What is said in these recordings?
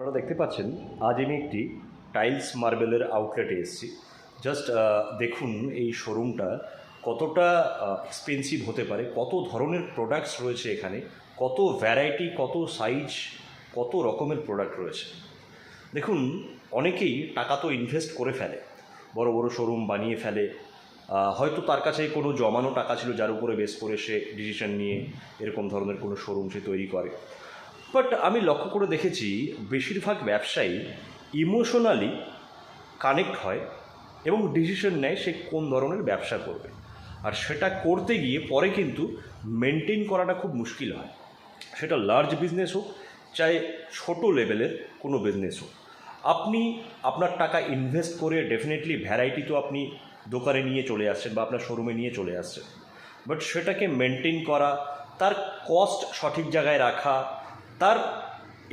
আপনারা দেখতে পাচ্ছেন আজ আমি একটি টাইলস মার্বেলের আউটলেটে এসেছি। জাস্ট দেখুন এই শোরুমটা কতটা এক্সপেন্সিভ হতে পারে, কত ধরনের প্রোডাক্টস রয়েছে এখানে, কত ভ্যারাইটি, কত সাইজ, কত রকমের প্রোডাক্ট রয়েছে। দেখুন, অনেকেই টাকা তো ইনভেস্ট করে ফেলে, বড় বড় শোরুম বানিয়ে ফেলে। হয়তো তার কাছে কোনো জমানো টাকা ছিল যার উপরে বেস করে সে ডিসিশন নিয়ে এরকম ধরনের কোনো শোরুম সে তৈরি করে। বাট আমি লক্ষ্য করে দেখেছি বেশিরভাগ ব্যবসায়ী ইমোশনালি কানেক্ট হয় এবং ডিসিশন নেয় সে কোন ধরনের ব্যবসা করবে, আর সেটা করতে গিয়ে পরে কিন্তু মেনটেন করাটা খুব মুশকিল হয়। সেটা লার্জ বিজনেস হোক চাই ছোট লেভেলের কোনো বিজনেস হোক, আপনি আপনার টাকা ইনভেস্ট করে ডেফিনেটলি ভ্যারাইটি তো আপনি দোকানে নিয়ে চলে আসছেন বা আপনার শোরুমে নিয়ে চলে আসছেন, বাট সেটাকে মেনটেন করা, তার কস্ট সঠিক জায়গায় রাখা, তার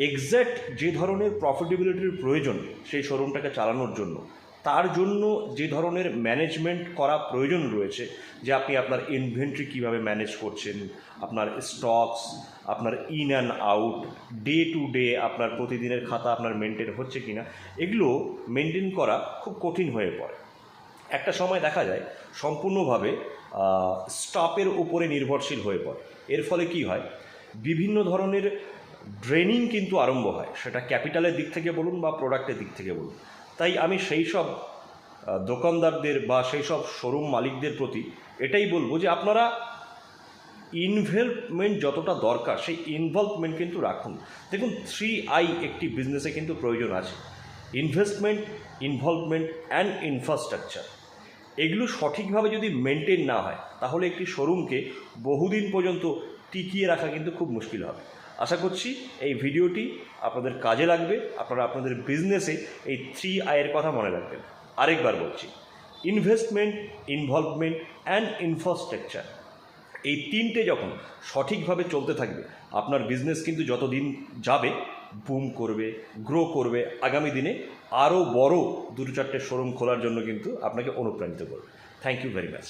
এক্স্যাক্ট যে ধরনের প্রফিটেবিলিটির প্রয়োজন সেই শোরুমটাকে চালানোর জন্য, তার জন্য যে ধরনের ম্যানেজমেন্ট করা প্রয়োজন রয়েছে, যে আপনি আপনার ইনভেন্টরি কীভাবে ম্যানেজ করছেন, আপনার স্টকস, আপনার in and out, day to day আপনার প্রতিদিনের খাতা আপনার মেনটেন হচ্ছে কি না, এগুলো মেনটেন করা খুব কঠিন হয়ে পড়ে। একটা সময় দেখা যায় সম্পূর্ণভাবে স্টাফের উপরে নির্ভরশীল হয়ে পড়ে। এর ফলে কি হয়, বিভিন্ন ধরনের ড্রেনিং কিন্তু আরম্ভ হয়, সেটা ক্যাপিটালের দিক থেকে বলুন বা প্রোডাক্টের দিক থেকে বলুন। তাই আমি সেই সব দোকানদারদের বা সেই সব শোরুম মালিকদের প্রতি এটাই বলবো যে আপনারা ইনভলভমেন্ট যতটা দরকার সেই ইনভলভমেন্ট কিন্তু রাখুন। দেখুন, 3I একটি বিজনেসে কিন্তু প্রয়োজন আছে: ইনভেস্টমেন্ট, ইনভলভমেন্ট অ্যান্ড ইনফ্রাস্ট্রাকচার। এগুলো সঠিকভাবে যদি মেনটেন না হয় তাহলে একটি শোরুমকে বহুদিন পর্যন্ত টিকিয়ে রাখা কিন্তু খুব মুশকিল হবে। আশা করছি এই ভিডিওটি আপনাদের কাজে লাগবে, আপনারা আপনাদের বিজনেসে এই 3I এর কথা মনে রাখবেন। আরেকবার বলছি, ইনভেস্টমেন্ট, ইনভলভমেন্ট অ্যান্ড ইনফ্রাস্ট্রাকচার, এই তিনটে যখন সঠিকভাবে চলতে থাকবে আপনার বিজনেস কিন্তু যতদিন যাবে বুম করবে, গ্রো করবে, আগামী দিনে আরও বড় 2-4টে শোরুম খোলার জন্য কিন্তু আপনাকে অনুপ্রাণিত করবে। Thank you very much.